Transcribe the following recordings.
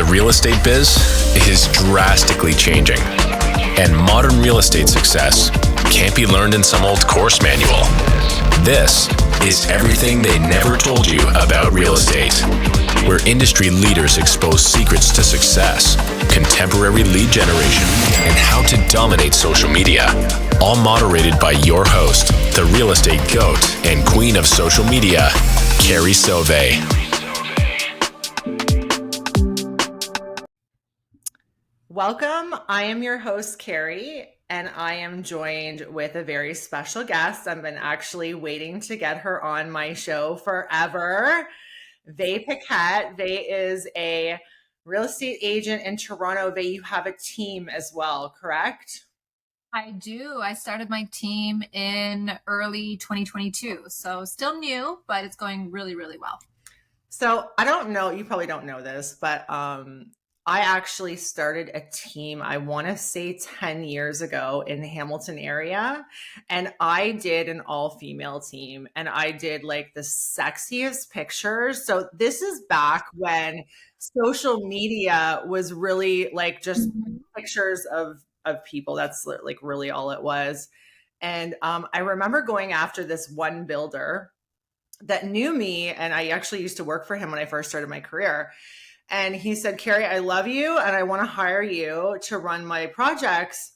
real estate biz is drastically changing, and modern real estate success can't be learned in some old course manual. This is everything they never told you about real estate, where industry leaders expose secrets to success, contemporary lead generation, and how to dominate social media. All moderated by your host, the real estate goat and queen of social media, Carrie Soave. Welcome. I am your host, Carrie, and I am joined with a very special guest. I've been actually waiting to get her on my show forever. Vay Paquette. Vay is a real estate agent in Toronto. Vay, you have a team as well, correct? I do. I started my team in early 2022. So still new, but it's going really, really well. So I don't know, you probably don't know this, but I actually started a team, I want to say 10 years ago in the Hamilton area. And I did an all-female team, and I did like the sexiest pictures. So this is back when social media was really like just pictures of people. That's like really all it was. And I remember going after this one builder that knew me, and I actually used to work for him when I first started my career. And he said, Carrie, I love you and I want to hire you to run my projects.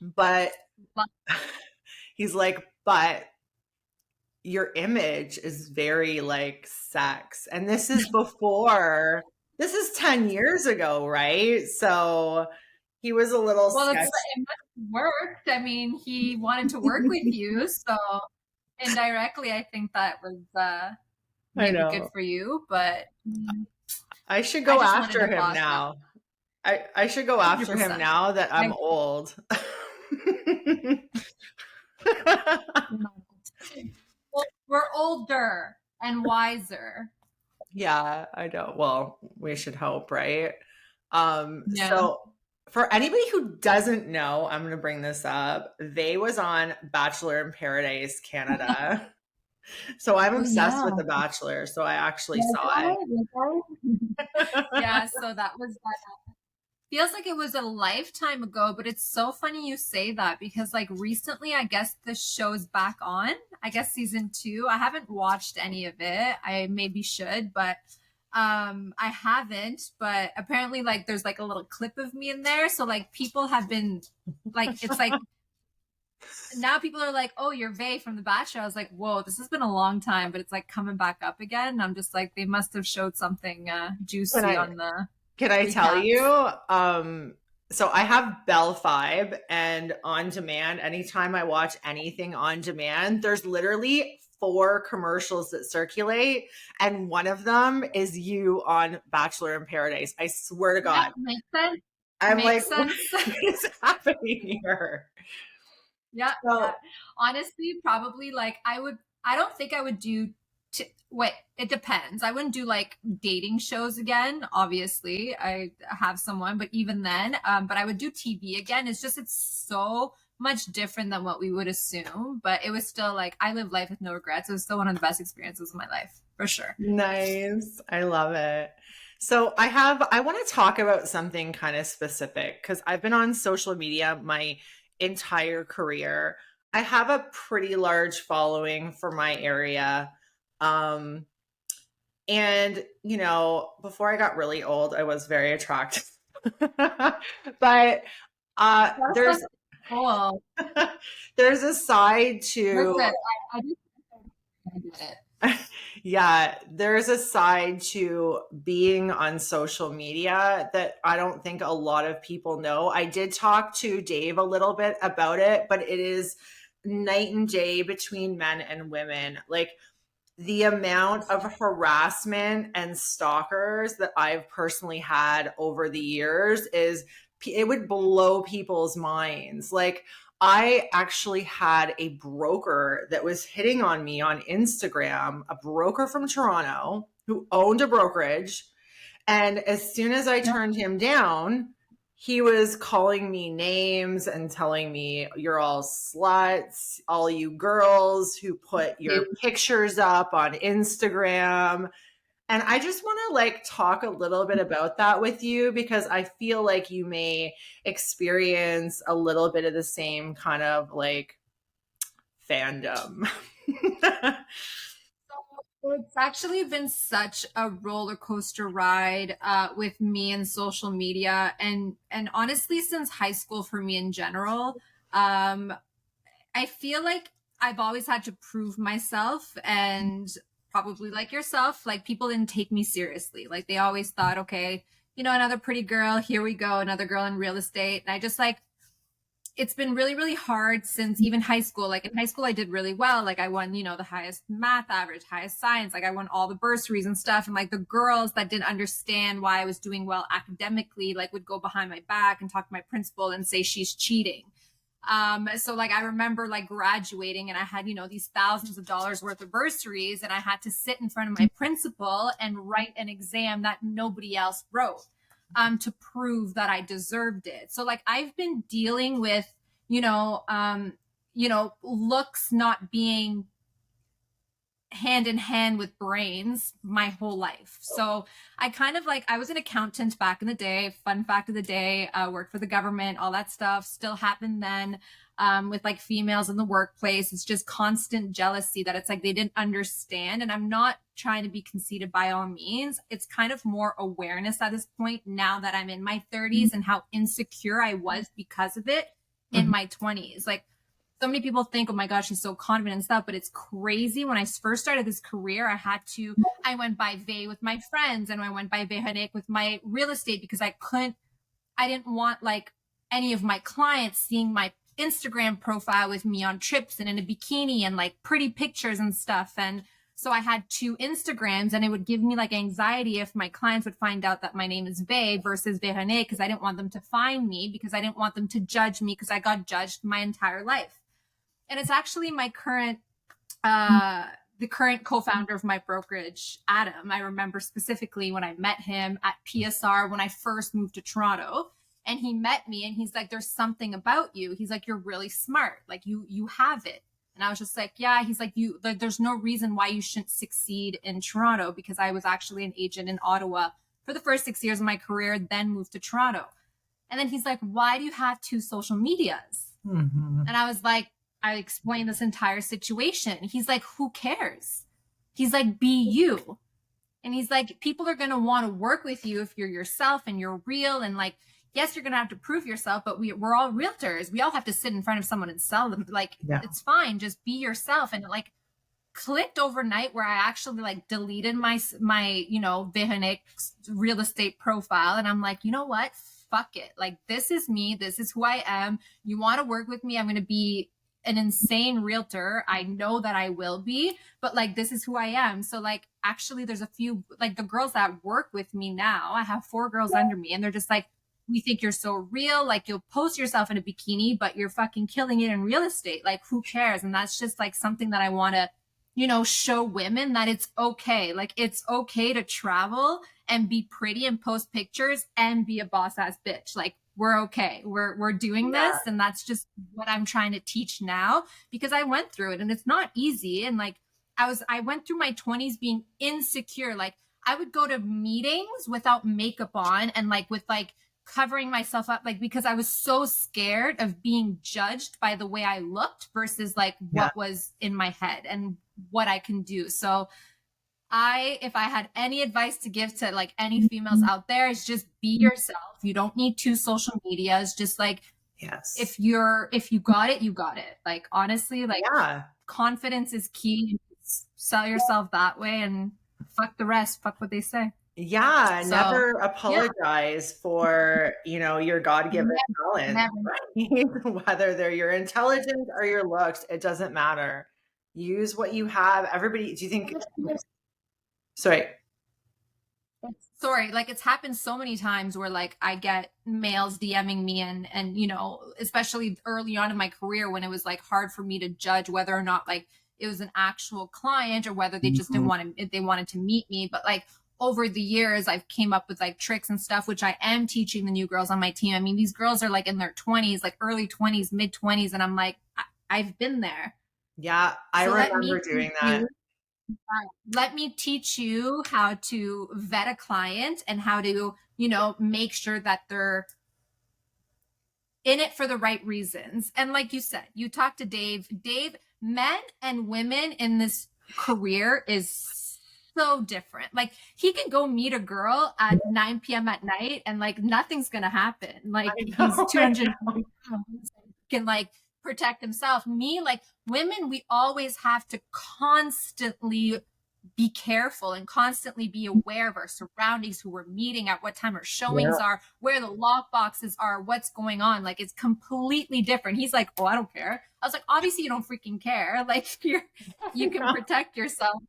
But he's like, but your image is very like sex. And this is before, this is 10 years ago, right? So he was a little Well, sketchy. it must have worked. I mean, he wanted to work with you. So indirectly, I think that was maybe good for you. But I should go after him now. I should go after 100%. Him now that I'm old. Well, we're older and wiser. Yeah, I know. Well, we should hope, right? So for anybody who doesn't know, I'm going to bring this up. Vay was on Bachelor in Paradise Canada. So I'm obsessed with The Bachelor. So I actually saw it. Yeah, so that was that. Feels like it was a lifetime ago, but it's so funny you say that because like recently, I guess the show's back on. I guess season 2. I haven't watched any of it. I maybe should, but I haven't. But apparently, like there's like a little clip of me in there. So like people have been like, it's like. Now people are like, oh, you're Vay from The Bachelor. I was like, whoa, this has been a long time, but it's like coming back up again. And I'm just like, they must have showed something juicy on the. Can I tell you? So I have Bell 5 and on demand. Anytime I watch anything on demand, there's literally 4 commercials that circulate. And one of them is you on Bachelor in Paradise. I swear to God. That makes sense. I'm like, what is happening here? Yeah, yeah. Honestly, probably like I don't think I would do, it depends. I wouldn't do like dating shows again. Obviously I have someone, but even then, but I would do TV again. It's so much different than what we would assume, but it was still like, I live life with no regrets. It was still one of the best experiences of my life for sure. Nice. I love it. So I want to talk about something kind of specific because I've been on social media my entire career. I have a pretty large following for my area. And you know, before I got really old, I was very attractive. But there's cool. There's a side to yeah, there's a side to being on social media that I don't think a lot of people know. I did talk to Dave a little bit about it, but it is night and day between men and women. Like the amount of harassment and stalkers that I've personally had over the years it would blow people's minds. Like I actually had a broker that was hitting on me on Instagram, a broker from Toronto who owned a brokerage. And as soon as I turned him down, he was calling me names and telling me, you're all sluts, all you girls who put your pictures up on Instagram. And I just want to like talk a little bit about that with you, because I feel like you may experience a little bit of the same kind of like fandom. It's actually been such a roller coaster ride with me and social media, and honestly, since high school for me in general, I feel like I've always had to prove myself, and probably like yourself, like people didn't take me seriously. Like they always thought, okay, another pretty girl, here we go, another girl in real estate. And I just like, it's been really, really hard since even high school. Like in high school, I did really well. Like I won, the highest math average, highest science. Like I won all the bursaries and stuff. And like the girls that didn't understand why I was doing well academically, like would go behind my back and talk to my principal and say she's cheating. So like I remember like graduating and I had, these thousands of dollars worth of bursaries, and I had to sit in front of my principal and write an exam that nobody else wrote, to prove that I deserved it. So like I've been dealing with, looks not being hand in hand with brains my whole life. So I kind of like, I was an accountant back in the day. Fun fact of the day, worked for the government, all that stuff still happened then. With like females in the workplace, it's just constant jealousy that it's like they didn't understand. And I'm not trying to be conceited by all means. It's kind of more awareness at this point now that I'm in my 30s and how insecure I was because of it in my 20s. Like so many people think, oh my gosh, she's so confident and stuff, but it's crazy. When I first started this career, I went by Vay with my friends, and I went by Vay Paquette with my real estate, because I didn't want like any of my clients seeing my Instagram profile with me on trips and in a bikini and like pretty pictures and stuff. And so I had 2 Instagrams, and it would give me like anxiety if my clients would find out that my name is Vay versus Vay Paquette, because I didn't want them to find me, because I didn't want them to judge me, because I got judged my entire life. And it's actually my the current co-founder of my brokerage, Adam. I remember specifically when I met him at PSR when I first moved to Toronto, and he met me and he's like, there's something about you. He's like, you're really smart. Like you have it. And I was just like, yeah. He's like, there's no reason why you shouldn't succeed in Toronto, because I was actually an agent in Ottawa for the first 6 years of my career, then moved to Toronto. And then he's like, why do you have 2 social medias? Mm-hmm. And I was like, I explained this entire situation. He's like, who cares? He's like, be you. And he's like, people are going to want to work with you if you're yourself and you're real. And like, yes, you're going to have to prove yourself, but we're all realtors. We all have to sit in front of someone and sell them. Like, It's fine. Just be yourself. And it like clicked overnight, where I actually like deleted my Vay real estate profile. And I'm like, you know what? Fuck it. Like, this is me. This is who I am. You want to work with me? I'm going to be an insane realtor. I know that I will be, but like, this is who I am. So like, actually there's a few, like the girls that work with me now, I have 4 girls under me, and they're just like, we think you're so real. Like, you'll post yourself in a bikini, but you're fucking killing it in real estate. Like, who cares? And that's just like something that I want to, show women that it's okay. Like, it's okay to travel and be pretty and post pictures and be a boss ass bitch. Like, we're okay. We're doing this. And that's just what I'm trying to teach now, because I went through it and it's not easy. And like, I went through my 20s being insecure. Like, I would go to meetings without makeup on and like with like covering myself up, like, because I was so scared of being judged by the way I looked versus like what was in my head and what I can do. So if I had any advice to give to like any females out there, is just be yourself. You don't need 2 social medias. Just like, if you got it, you got it. Like, honestly, like confidence is key. Sell yourself that way and fuck the rest. Fuck what they say. Yeah. So, never apologize for, your God-given talent. Right? Whether they're your intelligence or your looks, it doesn't matter. Use what you have. Everybody, do you think... Sorry, like, it's happened so many times where like I get males DMing me and especially early on in my career, when it was like hard for me to judge whether or not like it was an actual client or whether they just they wanted to meet me. But like over the years, I've came up with like tricks and stuff, which I am teaching the new girls on my team. I mean, these girls are like in their 20s, like early 20s, mid 20s. And I'm like, I've been there. Yeah. I remember doing that. Let me teach you how to vet a client and how to, make sure that they're in it for the right reasons. And like you said, you talked to Dave. Dave, men and women in this career is so different. Like he can go meet a girl at 9 p.m. at night and like nothing's gonna happen. Like he's 200 pounds, can like protect himself. Me, like women, we always have to constantly be careful and constantly be aware of our surroundings, who we're meeting, at what time our showings are, where the lock boxes are, what's going on. Like it's completely different. He's like, oh, I don't care. I was like, obviously you don't freaking care. Like you can protect yourself.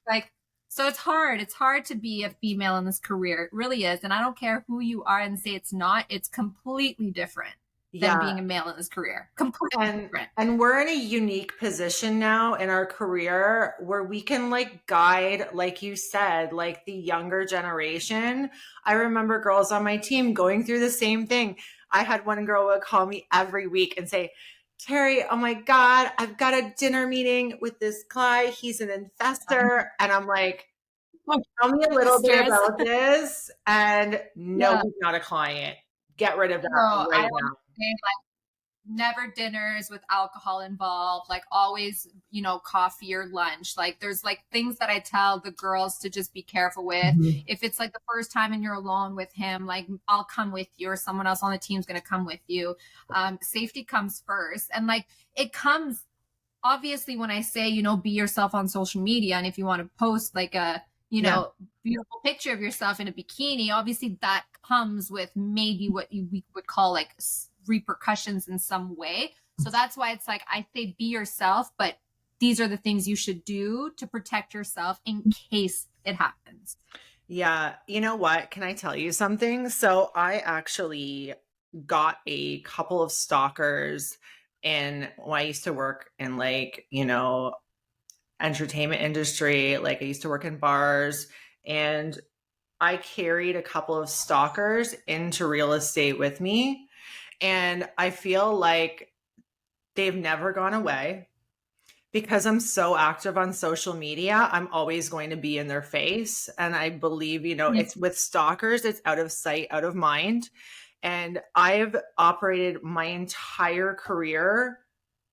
Like, so it's hard. It's hard to be a female in this career. It really is. And I don't care who you are and say it's not. It's completely different than being a male in this career. Completely different. And we're in a unique position now in our career where we can like guide, like you said, like the younger generation. I remember girls on my team going through the same thing. I had one girl would call me every week and say, Carrie, oh my God, I've got a dinner meeting with this guy. He's an investor. And I'm like, tell me a little bit about this. And no, he's not a client. Get rid of that right now. Like never dinners with alcohol involved, like always, coffee or lunch. Like there's like things that I tell the girls to just be careful with. If it's like the first time and you're alone with him, like I'll come with you or someone else on the team's going to come with you. Safety comes first. And like it comes obviously when I say, be yourself on social media. And if you want to post like a, beautiful picture of yourself in a bikini, obviously that comes with maybe what we would call like repercussions in some way. So that's why it's like, I say be yourself, but these are the things you should do to protect yourself in case it happens. Yeah. You know what? Can I tell you something? So I actually got a couple of stalkers when I used to work in like, entertainment industry. Like I used to work in bars, and I carried a couple of stalkers into real estate with me. And I feel like they've never gone away because I'm so active on social media. I'm always going to be in their face. And I believe, it's with stalkers, it's out of sight, out of mind. And I've operated my entire career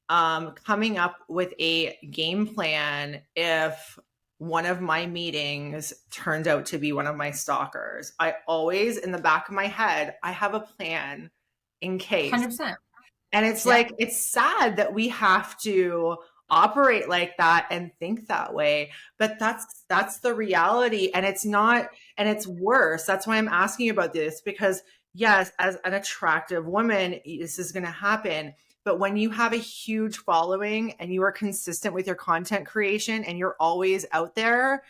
coming up with a game plan if one of my meetings turned out to be one of my stalkers. I always, in the back of my head, I have a plan in case. 100%. And it's like, it's sad that we have to operate like that and think that way, but that's the reality. And it's not, and it's worse. That's why I'm asking you about this, because yes, as an attractive woman, this is going to happen. But when you have a huge following and you are consistent with your content creation and you're always out there,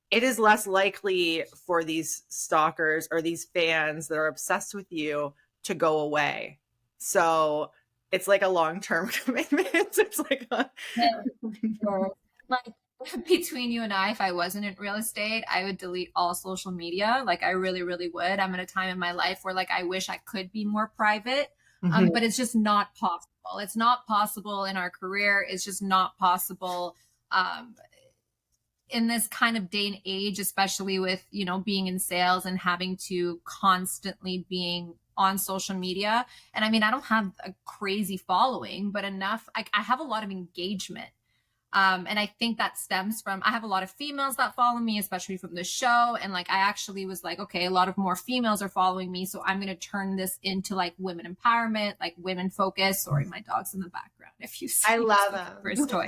it is less likely for these stalkers or these fans that are obsessed with you to go away. So it's like a long-term commitment. It's like like between you and I, if I wasn't in real estate, I would delete all social media. Like I really, really would. I'm at a time in my life where like I wish I could be more private. But it's just not possible. It's not possible in our career. It's just not possible in this kind of day and age, especially with, being in sales and having to constantly being on social media. And I mean, I don't have a crazy following, but enough. I have a lot of engagement. And I think that stems from, I have a lot of females that follow me, especially from the show. And like, I actually was like, okay, a lot of more females are following me. So I'm going to turn this into like women empowerment, like women focus. Sorry, my dog's in the background. If you see, I love them. First toy.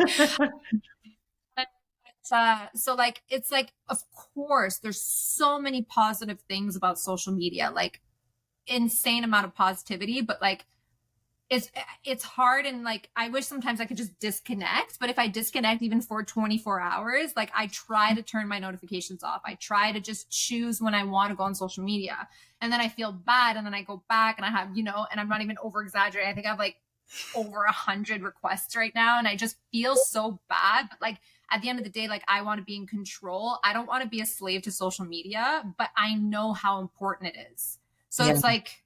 So like, it's like, of course, there's so many positive things about social media, like insane amount of positivity, but like, it's hard. And like, I wish sometimes I could just disconnect, but if I disconnect even for 24 hours, like I try to turn my notifications off. I try to just choose when I want to go on social media, and then I feel bad. And then I go back and I have, and I'm not even over exaggerating. I think I have like over 100 requests right now. And I just feel so bad. But like at the end of the day, like I want to be in control. I don't want to be a slave to social media, but I know how important it is. So it's like,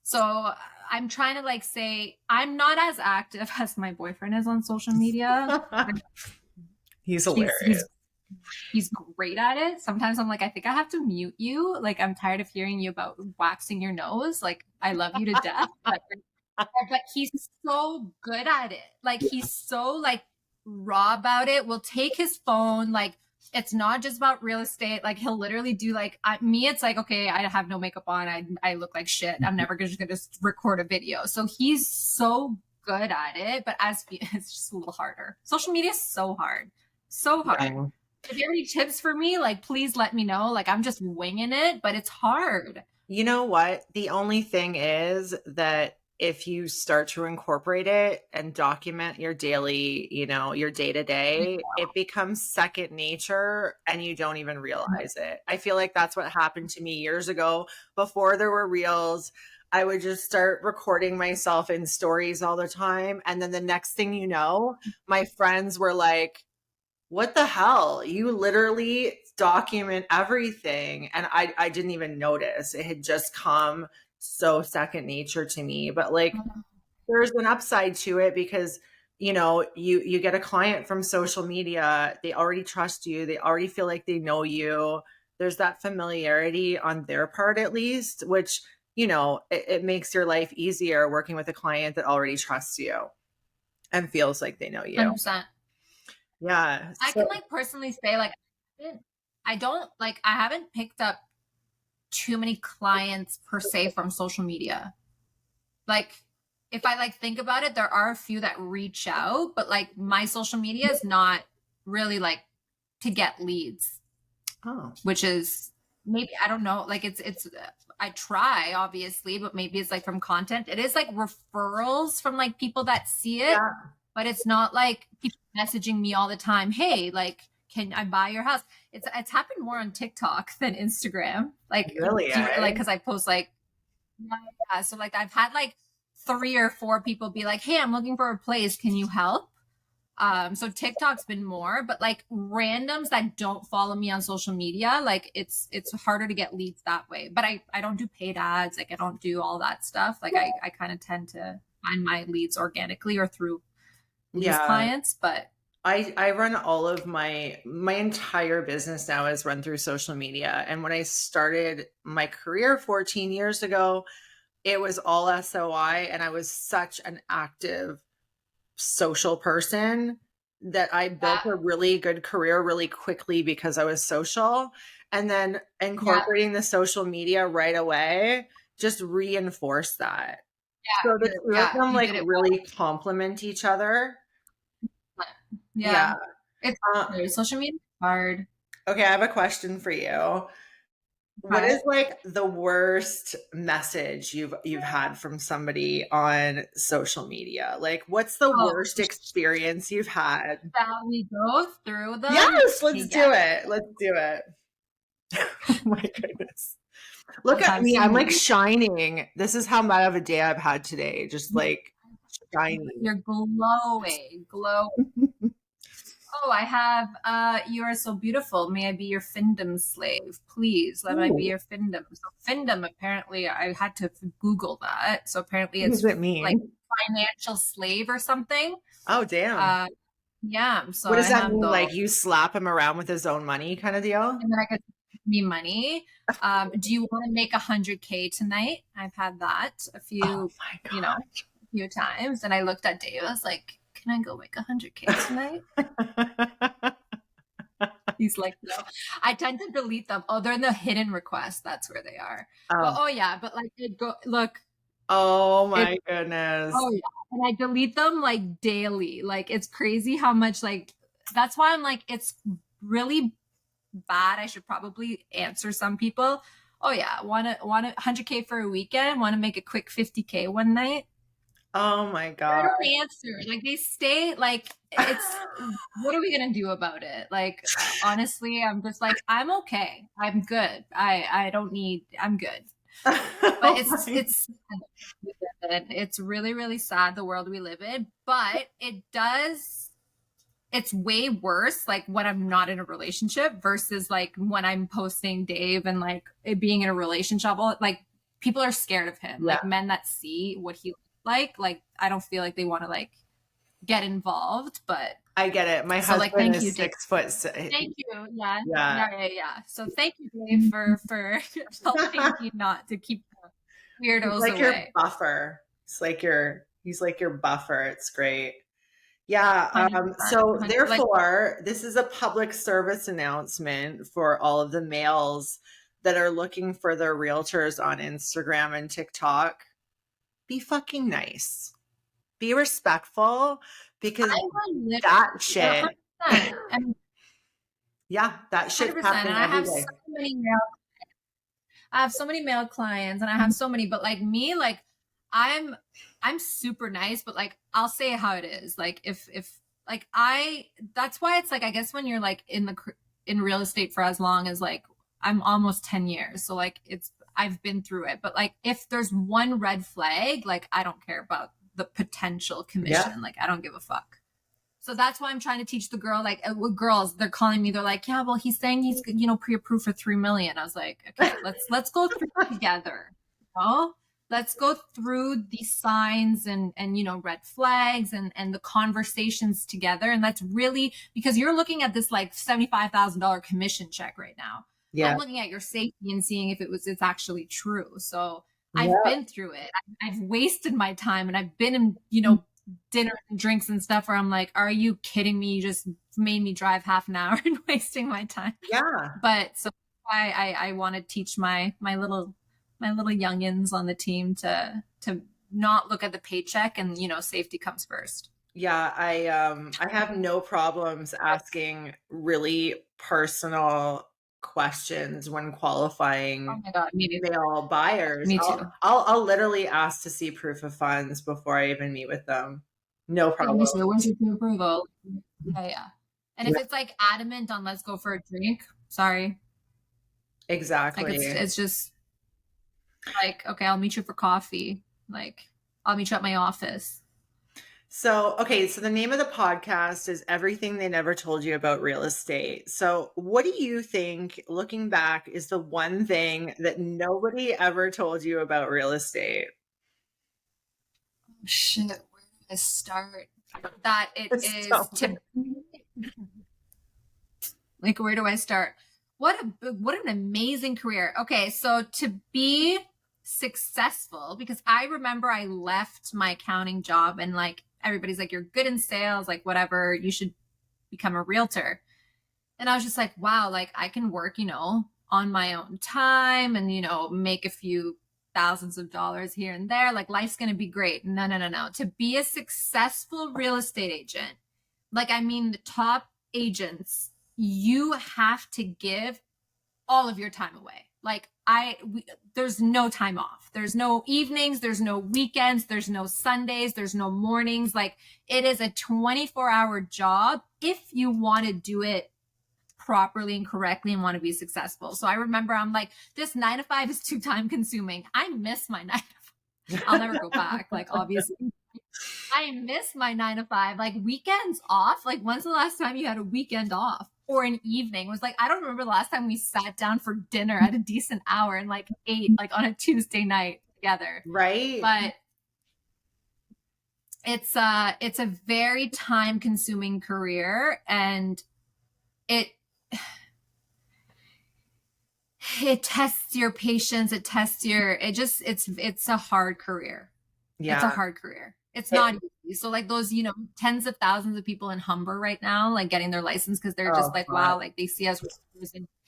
so I'm trying to like say I'm not as active as my boyfriend is on social media. He's He's hilarious. he's great at it. Sometimes I'm like, I think I have to mute you. Like, I'm tired of hearing you about waxing your nose. Like, I love you to death, but he's so good at it. Like, he's so like raw about it. Will take his phone. Like, it's not just about real estate. Like, he'll literally do like me. It's like, okay, I have no makeup on. I look like shit. I'm never just gonna record a video. So he's so good at it. But it's just a little harder. Social media is so hard, so hard. Yeah. If you have any tips for me, like, please let me know. Like, I'm just winging it, but it's hard. You know what? The only thing is that if you start to incorporate it and document your daily, your day to day, it becomes second nature and you don't even realize it. I feel like that's what happened to me years ago. Before there were reels, I would just start recording myself in stories all the time. And then the next thing you know, my friends were like, what the hell? You literally document everything. And I didn't even notice. It had just come so second nature to me. But like there's an upside to it because you get a client from social media, they already trust you, they already feel like they know you. There's that familiarity on their part at least, which it makes your life easier working with a client that already trusts you and feels like they know you. 100%. Yeah. I can like personally say like I haven't picked up too many clients per se from social media. Like if I like think about it, there are a few that reach out, but like my social media is not really like to get leads. Oh. Which is maybe, I don't know, like it's I try obviously, but maybe it's like from content. It is like referrals from like people that see it. Yeah. But it's not like people messaging me all the time. Hey, like, can I buy your house? It's happened more on TikTok than Instagram. Like, really, like, cause I post like, yeah. So like, I've had like 3 or 4 people be like, hey, I'm looking for a place. Can you help? So TikTok's been more, but like randoms that don't follow me on social media, like it's harder to get leads that way. But I don't do paid ads. Like I don't do all that stuff. Like I kind of tend to find my leads organically or through these clients, but I run all of my entire business now is run through social media. And when I started my career 14 years ago, it was all SOI, and I was such an active social person that I built a really good career really quickly because I was social. And then incorporating the social media right away just reinforced that. So the two of them like really complement each other. Yeah. It's social media is hard. Okay, I have a question for you. What is like the worst message you've had from somebody on social media? Like what's the worst experience you've had? Shall we go through them? Yes, let's do it. Let's do it. Oh my goodness. Look at me. I'm like shining. This is how bad of a day I've had today. Just like shining. You're glowing. Oh, I have, you are so beautiful. May I be your Findom slave? Please, let me be your Findom. So Findom, apparently, I had to Google that. So apparently it's what does it mean? Like financial slave or something. Oh, damn. Yeah. So what does that mean? Like you slap him around with his own money kind of deal? And then I get me money. Do you want to make 100K tonight? I've had that a few, a few times. And I looked at Dave. I was like, can I go make 100K tonight? He's like, no. I tend to delete them. Oh, they're in the hidden request. That's where they are. But like it go look. Oh my goodness. Oh yeah. And I delete them like daily. Like it's crazy how much like that's why I'm like, it's really bad. I should probably answer some people. Oh yeah, want 100K for a weekend, want to make a quick 50K one night. Oh my God. I don't answer. Like they stay like it's what are we gonna do about it? Like honestly, I'm just like, I'm okay. I'm good. I don't need I'm good. But it's really, really sad the world we live in. But it's way worse like when I'm not in a relationship versus like when I'm posting Dave and like it being in a relationship. Like people are scared of him. Like men that see what he like I don't feel like they want to like get involved, but I get it. My husband thank is you, Dave. 6 foot. Thank you. Yeah. Yeah. Yeah. So thank you, Dave, for helping me not to keep the He's weirdos like your away. buffer. He's like your buffer. It's great. Yeah. 100%, So 100%. therefore, this is a public service announcement for all of the males that are looking for their realtors on Instagram and TikTok. Be fucking nice. Be respectful, because that shit, 100%. And yeah, that shit's 100%. happening And I every have day. so many male clients, and I have so many, but like me, like I'm super nice, but like I'll say how it is. Like if like that's why it's like, I guess when you're like in real estate for as long as like I'm almost 10 years. So like I've been through it, but like if there's one red flag, like I don't care about the potential commission. Yeah. Like I don't give a fuck. So that's why I'm trying to teach the girl, like with girls, they're calling me. They're like, yeah, well, he's saying he's, pre-approved for 3 million. I was like, okay, let's go through it together. Let's go through the signs and red flags and the conversations together. And that's really, because you're looking at this like $75,000 commission check right now. Yeah. I'm looking at your safety and seeing if it's actually true. So I've been through it. I've wasted my time, and I've been in, dinner and drinks and stuff where I'm like, are you kidding me? You just made me drive half an hour and wasting my time. Yeah. But so I want to teach my little youngins on the team to not look at the paycheck, and safety comes first. Yeah, I have no problems asking really personal questions when qualifying Oh my God, me too. male buyers. Me too. I'll literally ask to see proof of funds before I even meet with them. No problem. When's your pre-approval? Yeah. And if it's like adamant on let's go for a drink, sorry. Exactly. Like it's just like, okay, I'll meet you for coffee. Like I'll meet you at my office. So the name of the podcast is Everything They Never Told You About Real Estate. So what do you think, looking back, is the one thing that nobody ever told you about real estate? Oh, shit, where do I start? That like, where do I start? What an amazing career. Okay, so to be successful, because I remember I left my accounting job and like everybody's like, you're good in sales, like whatever, you should become a realtor. And I was just like, wow, like I can work, on my own time and, make a few thousands of dollars here and there. Like life's going to be great. No. To be a successful real estate agent, like, I mean, the top agents, you have to give all of your time away. Like there's no time off. There's no evenings. There's no weekends. There's no Sundays. There's no mornings. Like it is a 24-hour job if you want to do it properly and correctly and want to be successful. So I remember I'm like, this 9 to 5 is too time consuming. I miss my 9 to 5. I'll never go back. Like obviously I miss my 9 to 5, like weekends off. Like when's the last time you had a weekend off? Or an evening? It was like, I don't remember the last time we sat down for dinner at a decent hour and like ate like on a Tuesday night together. Right. But it's a very time consuming career, and it tests your patience. It tests it's a hard career. Yeah. It's a hard career. It's not easy. So like those, tens of thousands of people in Humber right now, like getting their license because they're just like, wow, like they see us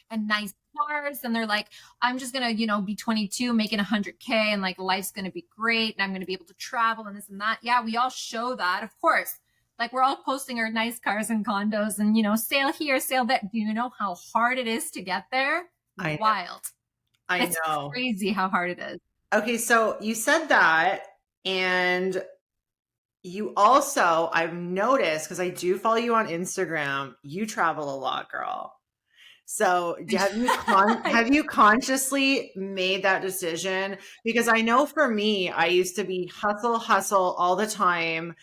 and nice cars. And they're like, I'm just going to, be 22, making 100K, and like life's going to be great. And I'm going to be able to travel and this and that. Yeah, we all show that, of course. Like we're all posting our nice cars and condos and, sail here, sail there. Do you know how hard it is to get there? Wild. I know. It's crazy how hard it is. Okay. So you said that, and you also, I've noticed, because I do follow you on Instagram, you travel a lot, girl. So have you consciously made that decision? Because I know for me, I used to be hustle all the time.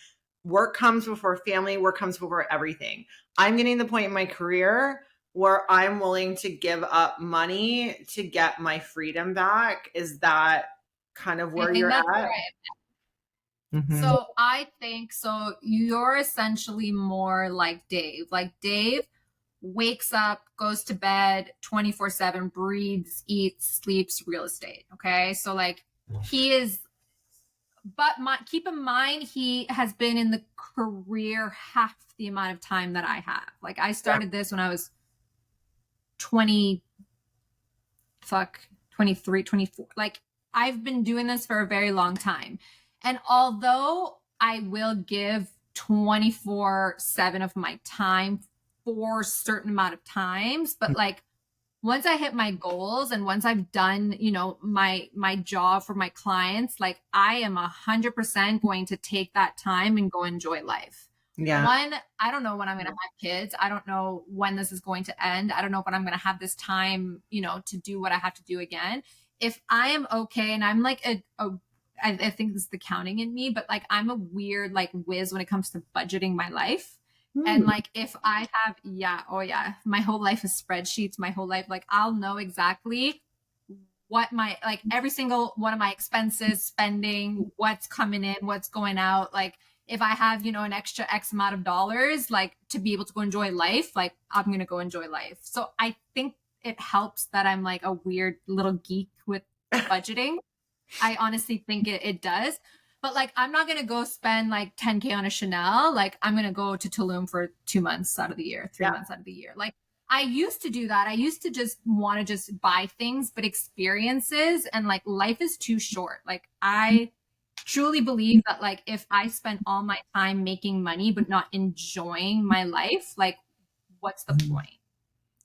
Work comes before family, work comes before everything. I'm getting to the point in my career where I'm willing to give up money to get my freedom back. Is that kind of where you're at? Right. So I think, so you're essentially more like Dave. Like Dave wakes up, goes to bed 24/7, breathes, eats, sleeps real estate. Okay. So like he is, but keep in mind, he has been in the career half the amount of time that I have. Like I started this when I was 23, 24. Like I've been doing this for a very long time. And although I will give 24/7 of my time for a certain amount of times, but like once I hit my goals and once I've done, you know, my job for my clients, like I am 100% going to take that time and go enjoy life. Yeah. One, I don't know when I'm going to have kids. I don't know when this is going to end. I don't know when I'm going to have this time, you know, to do what I have to do again. If I am okay, and I'm like I think this is the counting in me, but like I'm a weird like whiz when it comes to budgeting my life. And like if I have, my whole life is spreadsheets, my whole life, like I'll know exactly what my, like every single one of my expenses, spending, what's coming in, what's going out. Like if I have, you know, an extra X amount of dollars, like to be able to go enjoy life, like I'm going to go enjoy life. So I think it helps that I'm like a weird little geek with budgeting. I honestly think it does. But like, I'm not going to go spend like 10K on a Chanel. Like I'm going to go to Tulum for 2 months out of the year, 3 months out of the year. Like I used to do that. I used to just want to just buy things, but experiences, and like life is too short. Like I truly believe that like if I spend all my time making money, but not enjoying my life, like what's the point?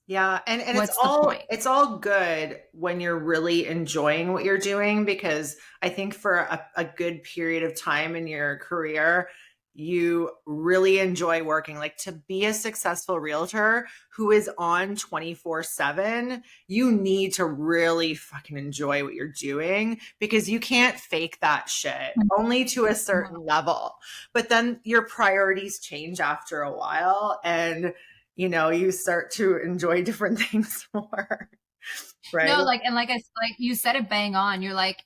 Yeah. And What's the point? it's all good when you're really enjoying what you're doing, because I think for a good period of time in your career, you really enjoy working. Like to be a successful realtor who is on 24/7, you need to really fucking enjoy what you're doing, because you can't fake that shit, only to a certain level. But then your priorities change after a while, and you know, you start to enjoy different things more. Right. No, like, and like you said it bang on. You're like,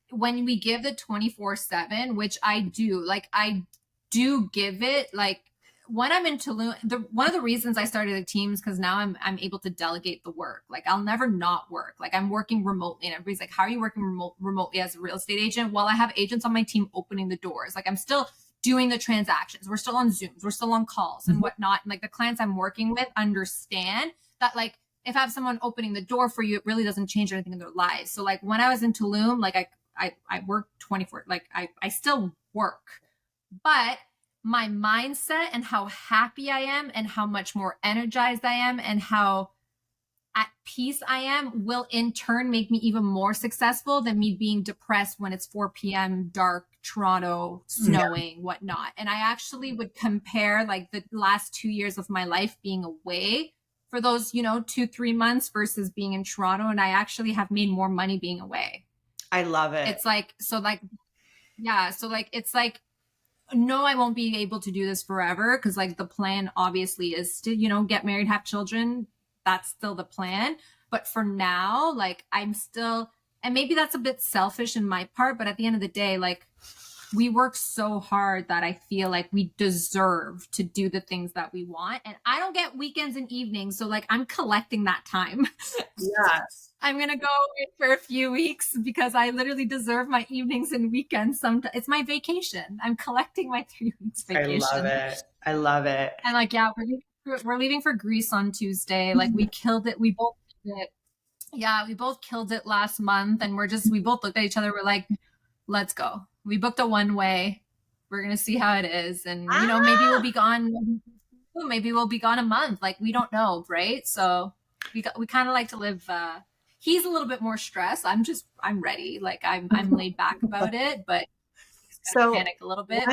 when we give the 24/7, which I do, like I do give it, like when I'm in Tulum, one of the reasons I started a team is because now I'm able to delegate the work. Like I'll never not work. Like I'm working remotely, and everybody's like, how are you working remotely as a real estate agent? Well, I have agents on my team opening the doors. Like I'm still doing the transactions. We're still on Zooms. We're still on calls and whatnot. And like the clients I'm working with understand that like if I have someone opening the door for you, it really doesn't change anything in their lives. So like when I was in Tulum, like I work 24, like I still work, but my mindset and how happy I am and how much more energized I am and how at peace I am will in turn make me even more successful than me being depressed when it's 4 p.m. dark, Toronto, snowing, whatnot. And I actually would compare like the last 2 years of my life being away for those, you know, 2-3 months versus being in Toronto. And I actually have made more money being away. I love it. It's like, so like, yeah. So like, it's like, no, I won't be able to do this forever. Cause like the plan obviously is to, you know, get married, have children. That's still the plan. But for now, like I'm still, and maybe that's a bit selfish in my part, but at the end of the day, like we work so hard that I feel like we deserve to do the things that we want. And I don't get weekends and evenings. So like I'm collecting that time. Yes. I'm going to go away for a few weeks because I literally deserve my evenings and weekends. Sometimes it's my vacation. I'm collecting my 3 weeks vacation. I love it. I love it. And like, yeah, we're leaving for Greece on Tuesday. Like we killed it. We both did it. Yeah, we both killed it last month. And we both looked at each other. We're like, let's go. We booked a one-way. We're going to see how it is. And, you know, maybe we'll be gone. Maybe we'll be gone a month. Like, we don't know. Right. So we kind of like to live, he's a little bit more stressed. I'm ready. Like I'm laid back about it, but so panic a little bit,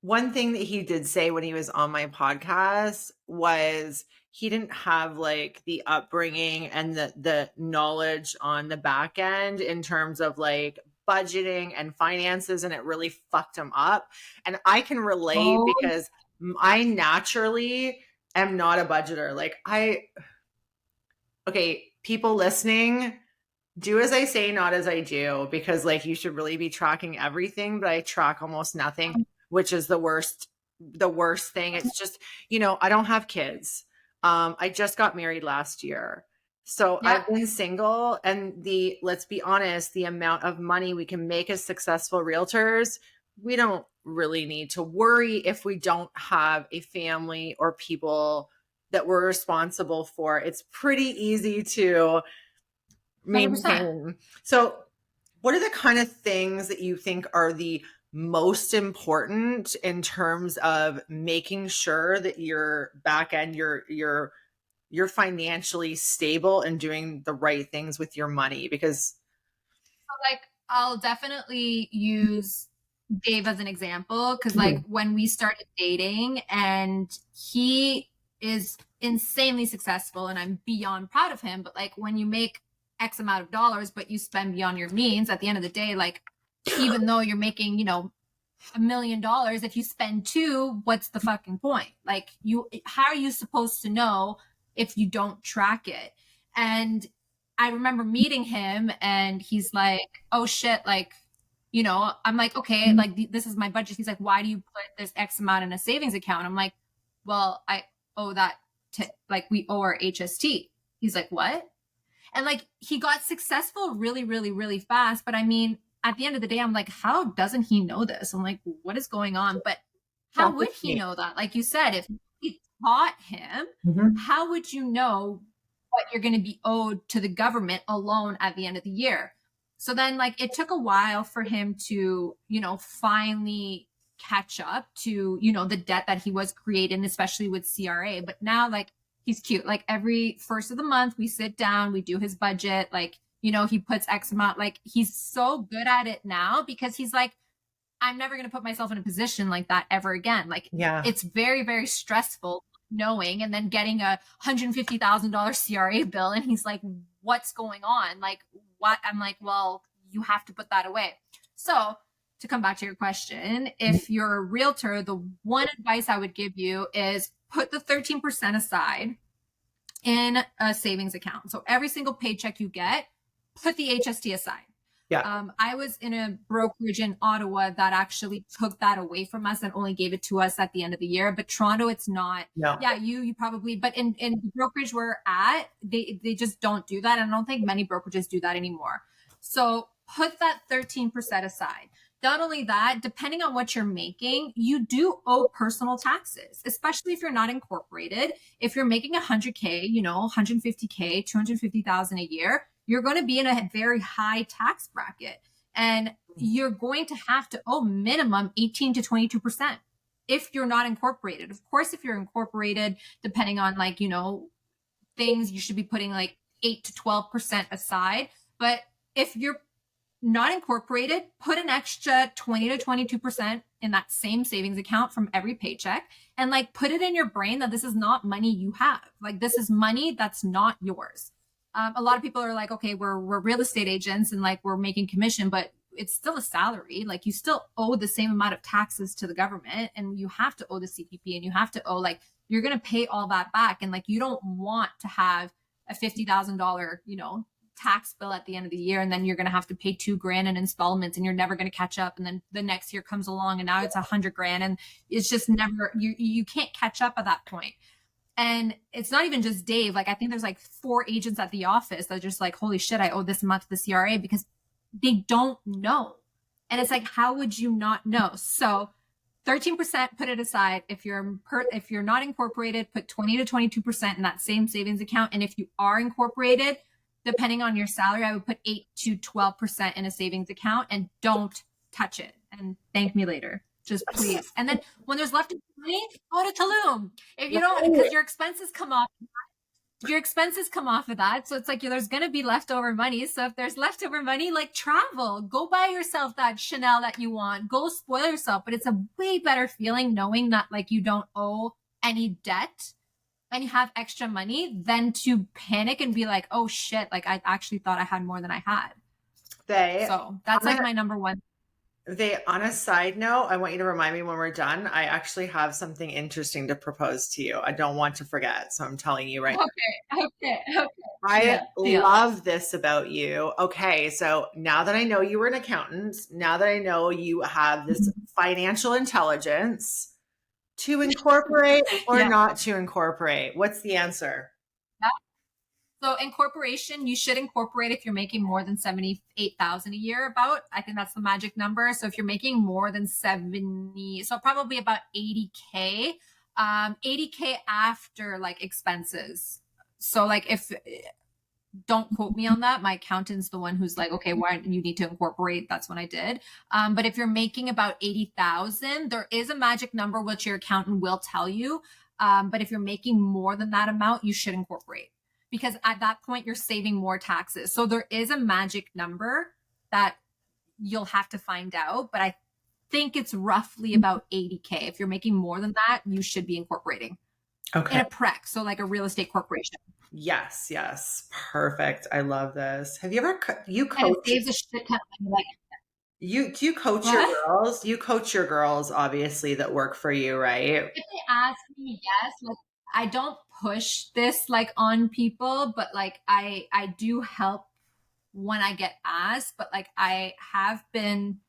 one thing that he did say when he was on my podcast was he didn't have like the upbringing and the knowledge on the back end in terms of like budgeting and finances, and it really fucked him up. And I can relate because I naturally am not a budgeter. Like okay, people listening, Do as I say, not as I do, because like you should really be tracking everything, but I track almost nothing, which is the worst thing. It's just, I don't have kids. I just got married last year. So Yeah. I've been single, and let's be honest, the amount of money we can make as successful realtors, we don't really need to worry if we don't have a family or people that we're responsible for. It's pretty easy to 100%. maintain. So, what are the kind of things that you think are the most important in terms of making sure that your back end, you're financially stable and doing the right things with your money? Because Like, I'll definitely use Dave as an example, because like when we started dating, and he is insanely successful and I'm beyond proud of him, but like when you make X amount of dollars but you spend beyond your means, at the end of the day, like even though you're making $1 million, if you spend 2, what's the fucking point? Like, how are you supposed to know if you don't track it? And I remember meeting him and he's like, oh shit, like, I'm like, okay, like this is my budget. He's like, why do you put this X amount in a savings account? I'm like, well, I owe that to, like, we owe our HST. He's like, what? And like, he got successful really, really, really fast. But I mean, at the end of the day, I'm like, how doesn't he know this? I'm like, what is going on? But how would he know that? Like you said, if he taught him, how would you know what you're going to be owed to the government alone at the end of the year? So then like it took a while for him to, finally catch up to, the debt that he was creating, especially with CRA. But now like he's cute. Like every first of the month we sit down, we do his budget. Like, he puts X amount, like he's so good at it now because he's like, I'm never going to put myself in a position like that ever again. Like, yeah, it's very, very stressful knowing and then getting a $150,000 CRA bill. And he's like, what's going on? Like, what? I'm like, well, you have to put that away. So to come back to your question, if you're a realtor, the one advice I would give you is put the 13% aside in a savings account. So every single paycheck you get, put the HST aside. yeah. I was in a brokerage in Ottawa that actually took that away from us and only gave it to us at the end of the year. But Toronto, it's not. No. Yeah, you probably, but in the brokerage we're at, they just don't do that. And I don't think many brokerages do that anymore. So put that 13% aside. Not only that, depending on what you're making, you do owe personal taxes, especially if you're not incorporated. If you're making 100K, 150K, 250,000 a year, you're going to be in a very high tax bracket, and you're going to have to owe minimum 18 to 22% if you're not incorporated. Of course, if you're incorporated, depending on like, things, you should be putting like 8 to 12% aside. But if you're not incorporated, put an extra 20 to 22% in that same savings account from every paycheck, and like put it in your brain that this is not money you have. Like, this is money that's not yours. A lot of people are like, okay, we're real estate agents and like we're making commission, but it's still a salary. Like, you still owe the same amount of taxes to the government, and you have to owe the CPP, and you have to owe, like, you're going to pay all that back. And like, you don't want to have a $50,000, tax bill at the end of the year, and then you're going to have to pay $2,000 in installments, and you're never going to catch up. And then the next year comes along and now it's $100,000, and it's just never, you can't catch up at that point. And it's not even just Dave. Like, I think there's like 4 agents at the office that are just like, holy shit, I owe this much to the CRA, because they don't know. And it's like, how would you not know? So 13%, put it aside. If you're not incorporated, put 20 to 22% in that same savings account. And if you are incorporated, depending on your salary, I would put 8 to 12% in a savings account, and don't touch it. And thank me later. Just please. And then when there's left money, go to Tulum. If you don't, because your expenses come off of that. So it's like, there's going to be leftover money. So if there's leftover money, like, travel, go buy yourself that Chanel that you want, go spoil yourself. But it's a way better feeling knowing that like you don't owe any debt and you have extra money than to panic and be like, oh shit, like I actually thought I had more than I had. So that's like my number one. Vay, on a side note, I want you to remind me when we're done. I actually have something interesting to propose to you. I don't want to forget, so I'm telling you right Okay, okay, okay. I Deal. love this about you. Okay, so now that I know you were an accountant, now that I know you have this financial intelligence, to incorporate or Yeah. not to incorporate, what's the answer? So incorporation, you should incorporate if you're making more than 78,000 a year about. I think that's the magic number. So if you're making more than 70, so probably about 80K, 80K after like expenses. So like if don't quote me on that. My accountant's the one who's like, okay, why you need to incorporate. That's when I did. But if you're making about 80,000, there is a magic number, which your accountant will tell you. But if you're making more than that amount, you should incorporate because at that point you're saving more taxes. So there is a magic number that you'll have to find out, but I think it's roughly about 80K. If you're making more than that, you should be incorporating in Okay. a PREC. So like a real estate corporation. Yes, yes. Perfect. I love this. Have you ever you And it coach saves a shit ton of money. Like, do you coach your what? girls? You coach your girls obviously that work for you, right? If they ask me, yes, like I don't push this like on people, but like I do help when I get asked, but like I have been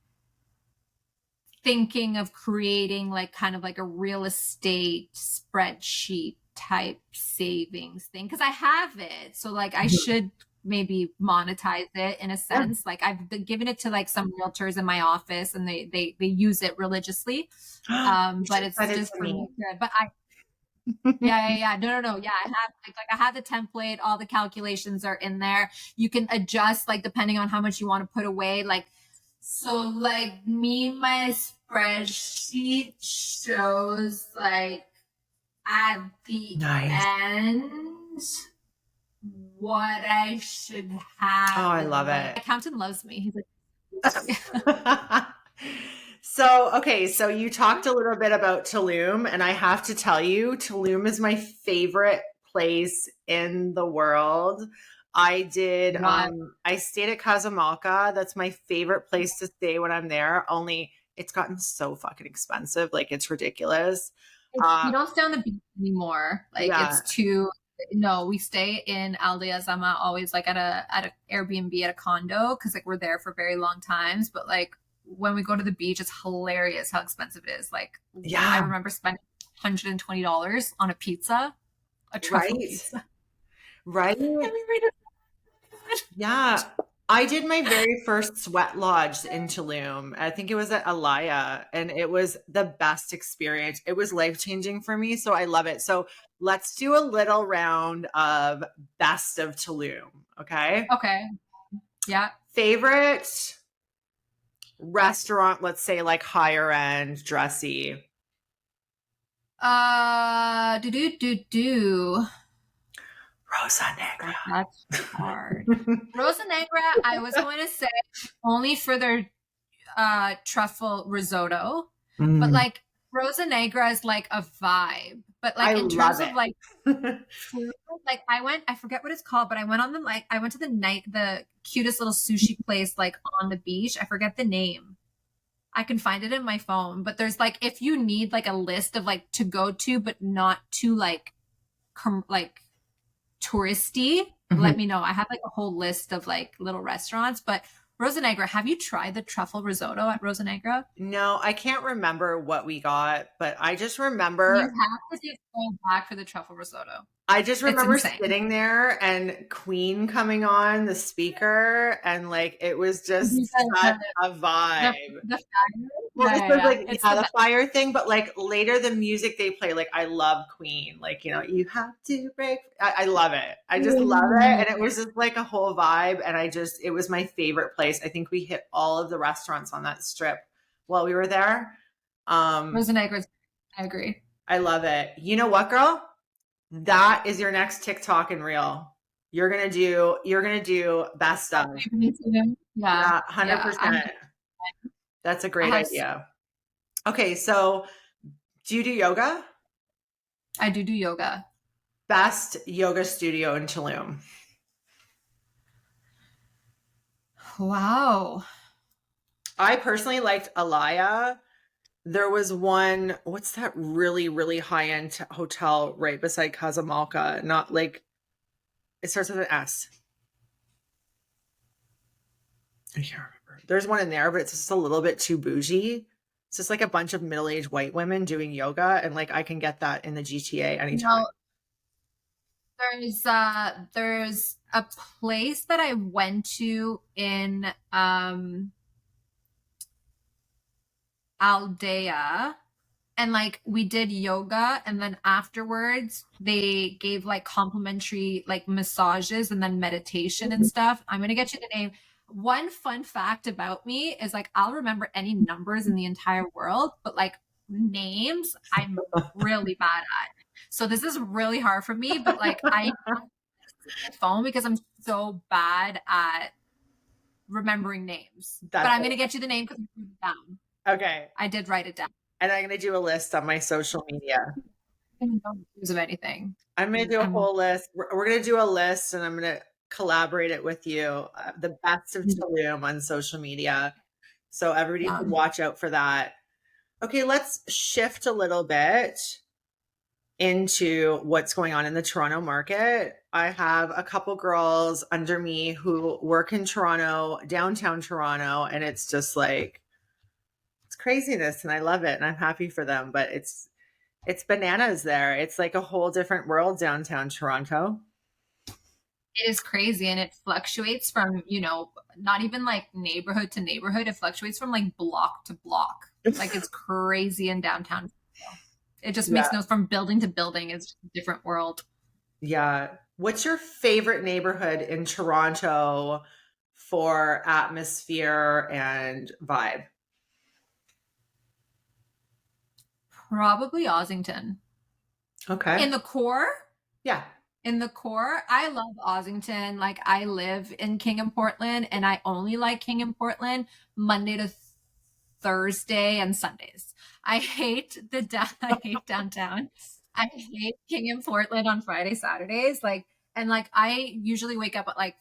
thinking of creating like kind of like a real estate spreadsheet type savings thing because I have it. So like I should maybe monetize it in a sense. Like I've given it to like some realtors in my office and they use it religiously. But it's just for me. But yeah. No. Yeah, I have like I have the template, all the calculations are in there. You can adjust like depending on how much you want to put away. Like so like my spreadsheet shows like at the end what I should have. Oh, I love it. My accountant loves me. He's like So, okay, so you talked a little bit about Tulum, and I have to tell you, Tulum is my favorite place in the world. I did, I stayed at Casamalca. That's my favorite place to stay when I'm there, only it's gotten so fucking expensive. Like, it's ridiculous. you don't stay on the beach anymore. Like Yeah. it's too. No, we stay in Aldea Zama always like at a Airbnb at a condo because like we're there for very long times. But like when we go to the beach, it's hilarious how expensive it is. Like Yeah. I remember spending $120 on a pizza, a truffle pizza. Right. Yeah. I did my very first sweat lodge in Tulum. I think it was at Alaya, and it was the best experience. It was life-changing for me, so I love it. So let's do a little round of best of Tulum, okay? Okay. Yeah. Favorite restaurant, let's say like higher end, dressy. Rosa Negra. That's hard. Rosa Negra, I was going to say only for their truffle risotto, but like Rosa Negra is like a vibe. But like in terms of like food, like I forget what it's called, but I went to the cutest little sushi place like on the beach. I forget the name. I can find it in my phone, but there's like if you need like a list of like to go to, but not too like touristy, let me know. I have like a whole list of like little restaurants, but Rosa Negra, have you tried the truffle risotto at Rosa Negra? No, I can't remember what we got, but I just remember You have to just go back for the truffle risotto. I just remember sitting there and Queen coming on the speaker, and like it was just such a vibe. The fire. Well, this was like the fire thing, but like later the music they play, like I love Queen. Like, you know, you have to break. I love it. I just love it. And it was just like a whole vibe. And it was my favorite place. I think we hit all of the restaurants on that strip while we were there. Rosa Negra, I agree. I love it. You know what, girl? That is your next TikTok and reel. You're gonna do best of. Yeah, 100%. That's a great idea. Okay, so do you do yoga? I do yoga. Best yoga studio in Tulum. Wow. I personally liked Alaya. There was one, what's that really, really high-end hotel right beside Casamalca? Not like, it starts with an S. I can't remember. There's one in there, but it's just a little bit too bougie. It's just like a bunch of middle-aged white women doing yoga, and like I can get that in the GTA anytime. There's a place that I went to in Aldea, and like we did yoga, and then afterwards they gave like complimentary like massages and then meditation and stuff. I'm gonna get you the name. One fun fact about me is like I'll remember any numbers in the entire world, but like names I'm really bad at. So this is really hard for me, but like I my phone because I'm so bad at remembering names. But I'm gonna get you the name because I wrote it down. Okay. I did write it down. And I'm going to do a list on my social media. I don't know news of anything. I'm going to do a whole list. We're going to do a list, and I'm going to collaborate it with you. The best of Tulum on social media. So everybody can watch out for that. Okay, let's shift a little bit into what's going on in the Toronto market. I have a couple girls under me who work in Toronto, downtown Toronto, and it's just like, it's craziness, and I love it, and I'm happy for them, but it's bananas there. It's like a whole different world downtown Toronto. It is crazy, and it fluctuates from, not even like neighborhood to neighborhood. It fluctuates from like block to block. Like it's crazy in downtown. It just makes no, from building to building. It's just a different world. Yeah. What's your favorite neighborhood in Toronto for atmosphere and vibe? Probably Ossington. Okay. In the core? Yeah. In the core, I love Ossington. Like I live in King and Portland, and I only like King and Portland Monday to Thursday and Sundays. I hate downtown. I hate King and Portland on Friday, Saturdays. And I usually wake up at like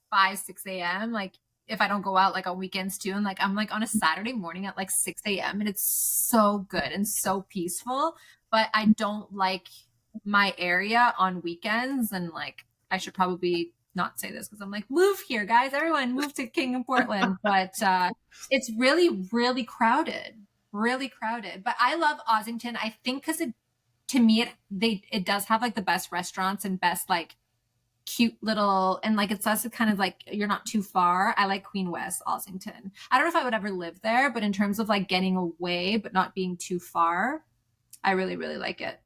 5, 6 a.m. Like if I don't go out like on weekends too. And like I'm like on a Saturday morning at like 6 a.m. and it's so good and so peaceful. But I don't like my area on weekends, and like I should probably not say this because I'm like, move here, guys, everyone move to King and Portland. But it's really, really crowded. But I love Ossington. I think because to me it does have like the best restaurants and best like cute little, and like it's less kind of like you're not too far. I like Queen West, Ossington. I don't know if I would ever live there, but in terms of like getting away but not being too far, I really, really like it.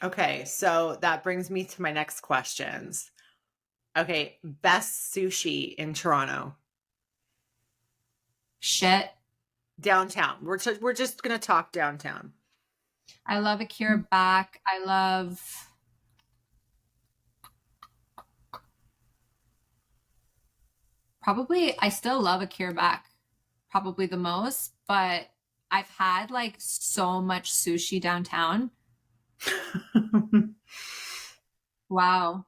Okay, so that brings me to my next questions. Okay, best sushi in Toronto. Shit. Downtown. We're just gonna talk downtown. I love Akira Back. I love I still love Akira Back probably the most, but I've had like so much sushi downtown. Wow.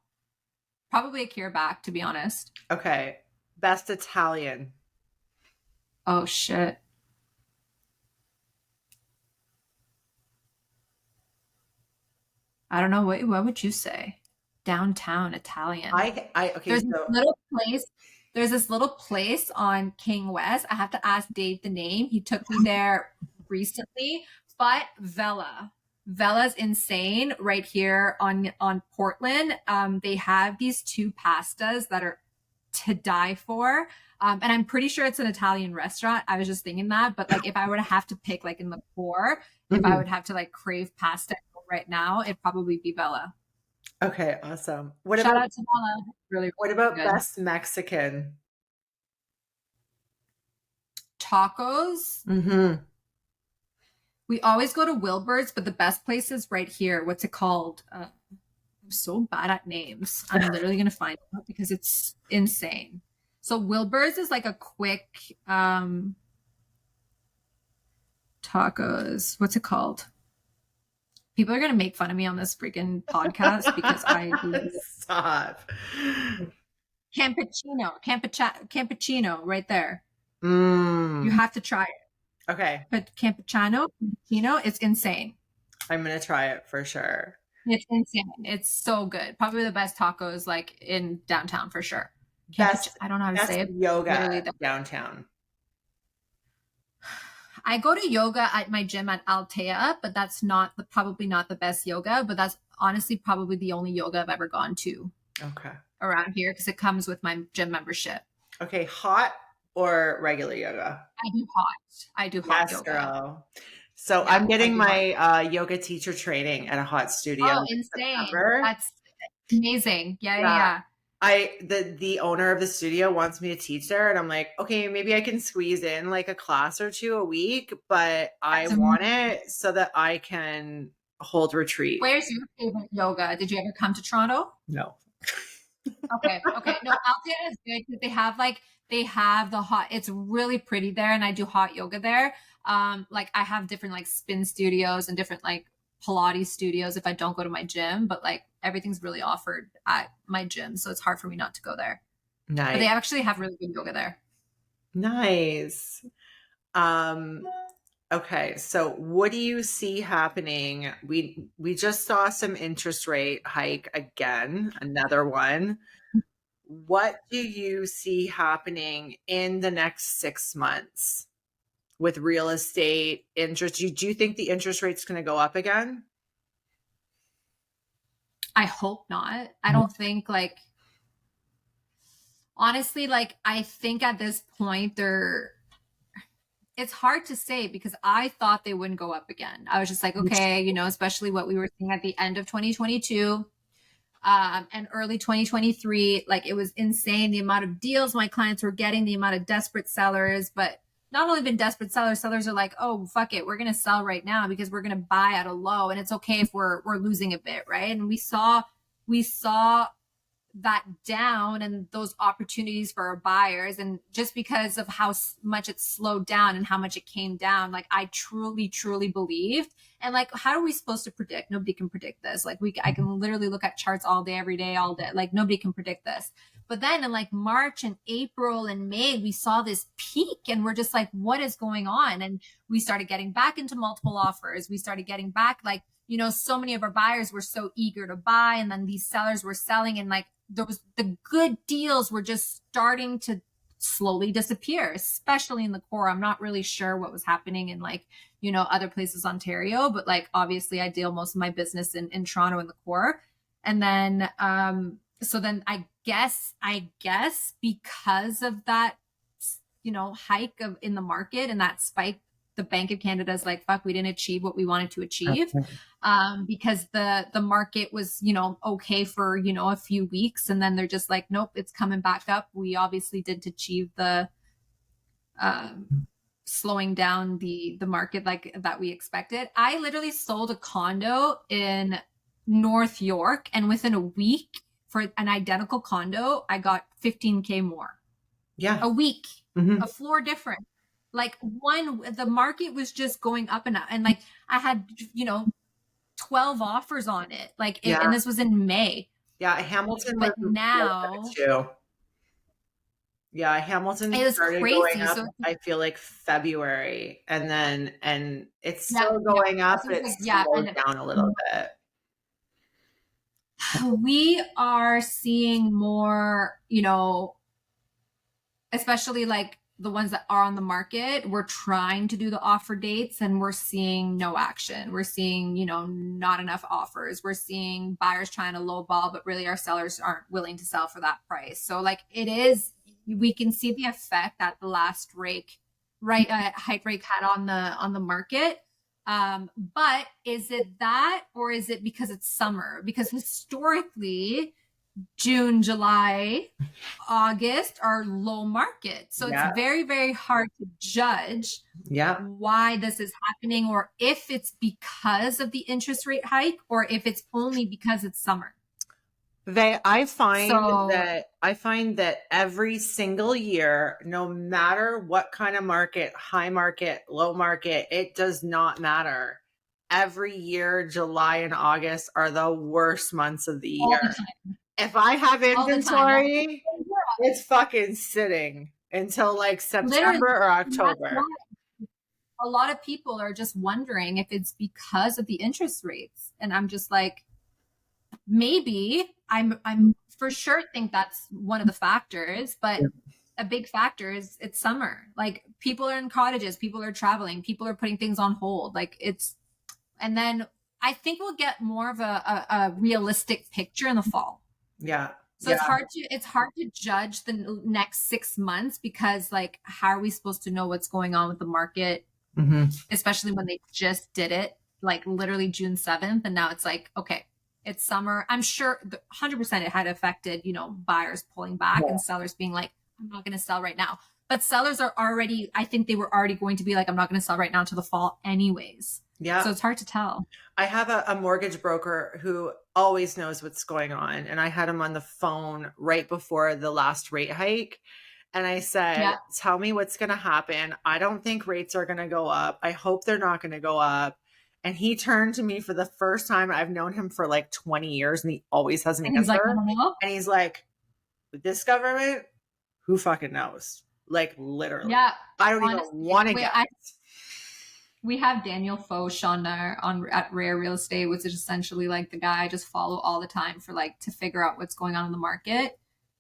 Probably Akira Back, to be honest. Okay. Best Italian. Oh shit. I don't know. What would you say? Downtown Italian. Okay. There's this little place on King West. I have to ask Dave the name. He took me there recently. But Vella's insane right here on Portland. They have these two pastas that are to die for. And I'm pretty sure it's an Italian restaurant. I was just thinking that. But like if I were to have to pick like in the core, if I would have to like crave pasta right now, it'd probably be Vella. Okay, awesome. Shout out to Vella. Really, what about good. Best Mexican? Tacos. Mm-hmm. We always go to Wilbur's, but the best place is right here. What's it called? I'm so bad at names. I'm literally going to find it out because it's insane. So Wilbur's is like a quick tacos. What's it called? People are going to make fun of me on this freaking podcast because I stop. Campechino right there. You have to try it. Okay. But cappuccino, it's insane. I'm going to try it for sure. It's insane. It's so good. Probably the best tacos like in downtown for sure. I don't know how to say it. Yoga downtown. I go to yoga at my gym at Altea, but that's probably not the best yoga, but that's honestly probably the only yoga I've ever gone to. Okay. Around here because it comes with my gym membership. Okay, hot or regular yoga? I do hot yoga. Girl. So yeah, I'm getting my yoga teacher training at a hot studio. Oh, insane. That's amazing. Yeah. The owner of the studio wants me to teach there, and I'm like, okay, maybe I can squeeze in like a class or two a week, but I want it so that I can hold retreat. Where's your favorite yoga? Did you ever come to Toronto? No. Okay. No, Altea is good because they have the hot, it's really pretty there, and I do hot yoga there. Like I have different like spin studios and different like Pilates studios if I don't go to my gym, but like everything's really offered at my gym, so it's hard for me not to go there. Nice. But they actually have really good yoga there. Nice. Okay, so what do you see happening? We just saw some interest rate hike again, another one. What do you see happening in the next 6 months with real estate interest? Do you think the interest rate's going to go up again? I hope not. I don't think honestly, I think at this point it's hard to say because I thought they wouldn't go up again. I was just like, okay, especially what we were seeing at the end of 2022 and early 2023, like it was insane. The amount of deals my clients were getting, the amount of desperate sellers, but not only been desperate sellers are like, oh, fuck it. We're going to sell right now because we're going to buy at a low, and it's okay if we're losing a bit. Right. And we saw that down and those opportunities for our buyers. And just because of how much it slowed down and how much it came down, like I truly, truly believed. And like, how are we supposed to predict? Nobody can predict this. Like I can literally look at charts all day, every day, all day. Like nobody can predict this. But then in like March and April and May, we saw this peak and we're just like, what is going on? And we started getting back into multiple offers. We started getting back so many of our buyers were so eager to buy, and then these sellers were selling, and like the good deals were just starting to slowly disappear, especially in the core. I'm not really sure what was happening in other places, Ontario, but like obviously I deal most of my business in Toronto in the core. And then so then I guess because of that hike in the market and that spike, the Bank of Canada is like, fuck, we didn't achieve what we wanted to achieve. Because the market was, okay for, a few weeks. And then they're just like, nope, it's coming back up. We obviously didn't achieve the slowing down the market like that we expected. I literally sold a condo in North York, and within a week for an identical condo, I got $15,000 more. Yeah. A week, a floor difference. Like the market was just going up and up, and like I had 12 offers on it, and this was in May. Yeah, Hamilton. But now too. Yeah, Hamilton started crazy. Going up. So, I feel like February, and it's still going up. It's slowed down a little bit. We are seeing more, especially like the ones that are on the market. We're trying to do the offer dates and we're seeing no action. We're seeing, not enough offers. We're seeing buyers trying to lowball, but really our sellers aren't willing to sell for that price. So like we can see the effect that the last hike rate had on the market. But is it that, or is it because it's summer? Because historically, June, July, August are low market. So it's very, very hard to judge why this is happening, or if it's because of the interest rate hike, or if it's only because it's summer. I find that every single year, no matter what kind of market, high market, low market, it does not matter. Every year, July and August are the worst months of the year. If I have inventory, it's fucking sitting. until like Literally, September or that's October. why a lot of people are just wondering if it's because of the interest rates. And I'm just like, maybe I'm for sure think that's one of the factors, but a big factor is it's summer. Like people are in cottages, people are traveling, people are putting things on hold. Like it's, and then I think we'll get more of a realistic picture in the fall. Yeah. So it's hard to judge the next 6 months because like, how are we supposed to know what's going on with the market? Especially when they just did it, like literally June 7th. And now it's like, okay, it's summer. I'm sure 100% it had affected, you know, buyers pulling back and sellers being like, I'm not going to sell right now. But sellers are already, I think they were already going to be like, I'm not going to sell right now until the fall anyways. Yeah. So it's hard to tell. I have a mortgage broker who always knows what's going on. And I had him on the phone right before the last rate hike. And I said, tell me what's going to happen. I don't think rates are going to go up. I hope they're not going to go up. And he turned to me for the first time. I've known him for like 20 years and he always has an answer. Like, and he's like, with this government, who fucking knows? Like literally. Yeah. I don't even want to get. We have Daniel Foch on at Rare Real Estate, which is essentially like the guy I just follow all the time for like to figure out what's going on in the market.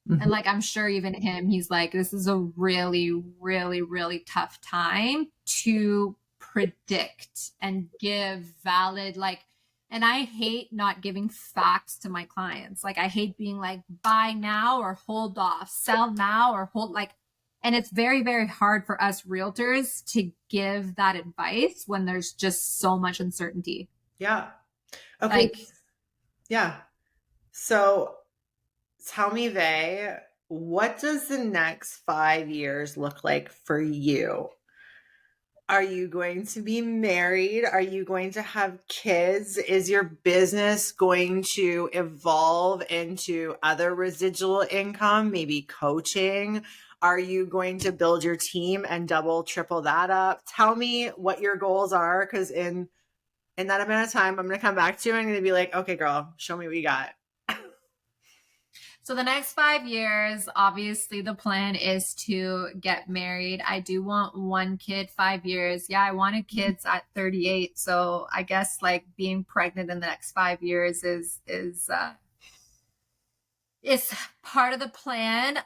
And like, I'm sure even him, he's like, this is a really, really, really tough time to predict and give valid, like, and I hate not giving facts to my clients. Like, I hate being like, buy now or hold off, sell now or hold, like, and it's very, very hard for us realtors to give that advice when there's just so much uncertainty. Yeah. Okay. Like, yeah. So tell me, Vay, what does the next 5 years look like for you? Are you going to be married? Are you going to have kids? Is your business going to evolve into other residual income, maybe coaching? Are you going to build your team and double, triple that up? Tell me what your goals are, because in that amount of time, I'm going to come back to you and I'm going to be like, okay, girl, show me what you got. So the next 5 years, obviously the plan is to get married. I do want 1 kid, 5 years. Yeah, I wanted kids at 38. So I guess like being pregnant in the next 5 years is part of the plan.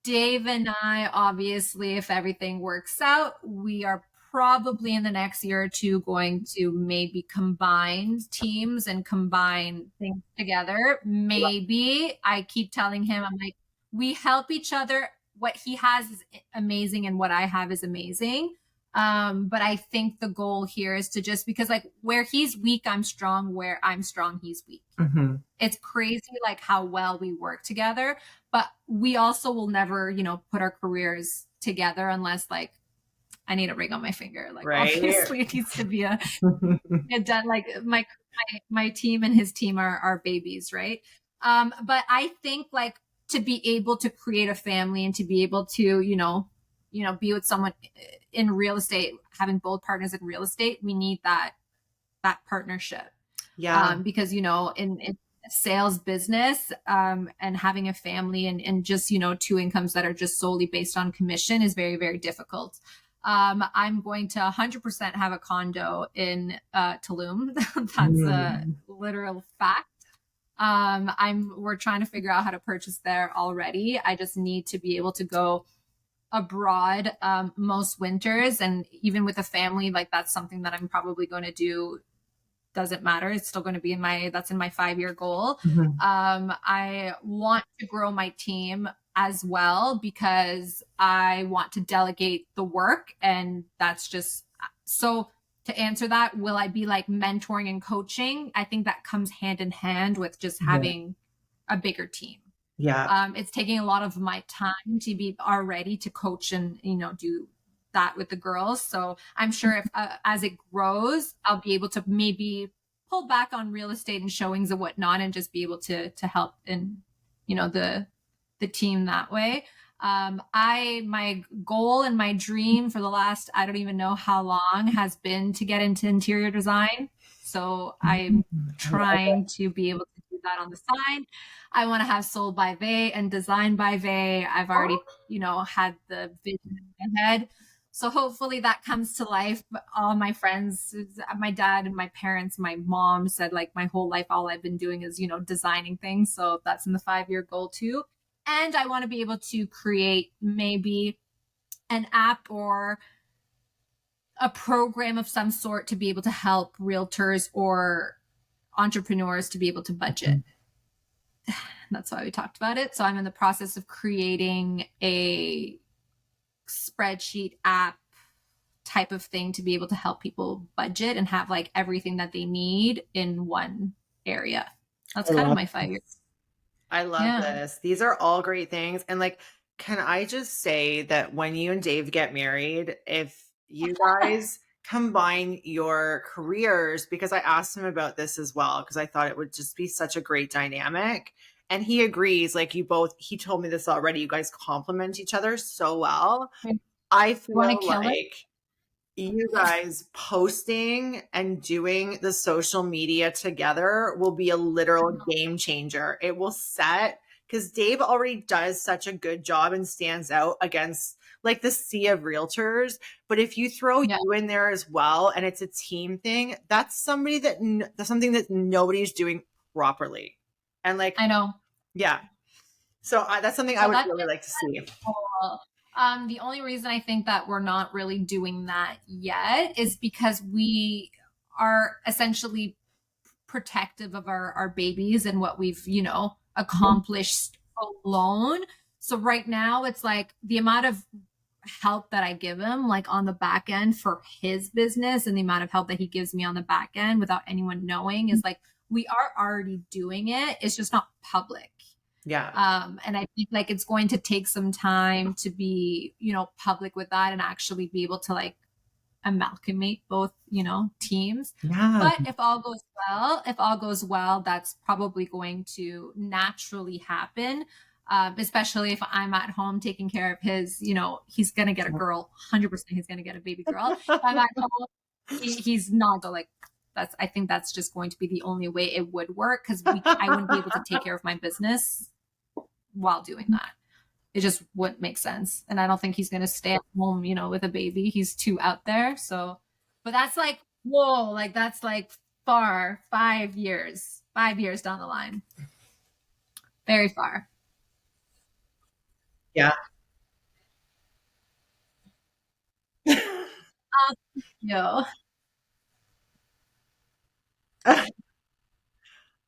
Dave and I, obviously, if everything works out, we are probably in the next year or two going to maybe combine teams and combine things together. Maybe. I keep telling him, I'm like, we help each other. What he has is amazing and what I have is amazing. But I think the goal here is to just, because like where he's weak, I'm strong. Where I'm strong, he's weak. It's crazy like how well we work together, but we also will never, you know, put our careers together unless like I need a ring on my finger. Like obviously it needs to be done. Like my team and his team are babies, right? But I think like to be able to create a family and to be able to, you know, be with someone in real estate, having both partners in real estate, we need that partnership. Yeah. Because, you know, in sales business, and having a family and just, you know, 2 incomes that are just solely based on commission is very, very difficult. I'm going to 100% have a condo in Tulum. That's a literal fact. We're trying to figure out how to purchase there already. I just need to be able to go abroad most winters, and even with a family, like that's something that I'm probably going to do. Doesn't matter. It's still going to be in my 5-year goal. I want to grow my team as well because I want to delegate the work. And that's just, so to answer that, will I be like mentoring and coaching? I think that comes hand in hand with just having a bigger team. Yeah. It's taking a lot of my time to be already to coach and, you know, do that with the girls. So I'm sure if as it grows, I'll be able to maybe pull back on real estate and showings and whatnot, and just be able to help in, you know, the team that way. My goal and my dream for the last, I don't even know how long, has been to get into interior design. So I'm trying to be able to do that on the side. I want to have sold by Vay and designed by Vay. I've already, had the vision in my head. So hopefully that comes to life. But all my friends, my dad and my parents, my mom said like my whole life, all I've been doing is, designing things. So that's in the 5-year goal too. And I want to be able to create maybe an app or a program of some sort to be able to help realtors or entrepreneurs to be able to budget. That's why we talked about it. So I'm in the process of creating a spreadsheet app type of thing to be able to help people budget and have like everything that they need in one area. That's kind of my 5 years. I love this. These are all great things. And like, can I just say that when you and Dave get married, if you guys combine your careers, because I asked him about this as well, because I thought it would just be such a great dynamic. And he agrees, like he told me this already, you guys complement each other so well. I feel like you guys posting and doing the social media together will be a literal game changer. It will set, because Dave already does such a good job and stands out against like the sea of realtors. But if you throw you in there as well, and it's a team thing, that's something that nobody's doing properly. And like, I know. Yeah. So that's something I would really like to see. Cool. The only reason I think that we're not really doing that yet is because we are essentially protective of our babies and what we've, accomplished alone. So right now it's like the amount of help that I give him, like on the back end for his business, and the amount of help that he gives me on the back end without anyone knowing is like, we are already doing it. It's just not public. Yeah. And I think like it's going to take some time to be, public with that and actually be able to like amalgamate both, teams. Yeah. But if all goes well, that's probably going to naturally happen. Especially if I'm at home taking care of his, he's going to get a girl, 100% he's going to get a baby girl. If I'm at home, he's not like, I think that's just going to be the only way it would work, because I wouldn't be able to take care of my business while doing that. It just wouldn't make sense. And I don't think he's going to stay at home, with a baby. He's too out there. So, but that's like, whoa, like that's like far, 5 years down the line. Very far. Yeah.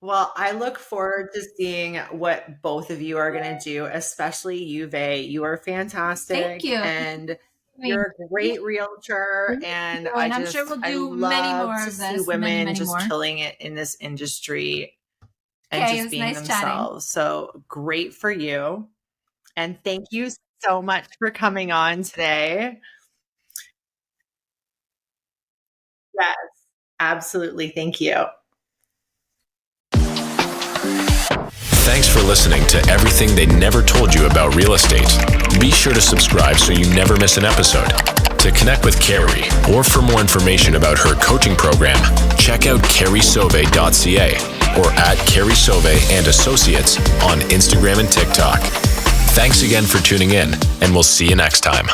Well, I look forward to seeing what both of you are going to do, especially you, Vay. You are fantastic. Thank you. And you're a great realtor. And I'm sure we'll do many more of this. See women just killing it in this industry and just being themselves. So great for you. And thank you so much for coming on today. Yes, absolutely. Thank you. Thanks for listening to Everything They Never Told You About Real Estate. Be sure to subscribe so you never miss an episode. To connect with Carrie or for more information about her coaching program, check out carriesoave.ca or at Carrie Soave and Associates on Instagram and TikTok. Thanks again for tuning in, and we'll see you next time.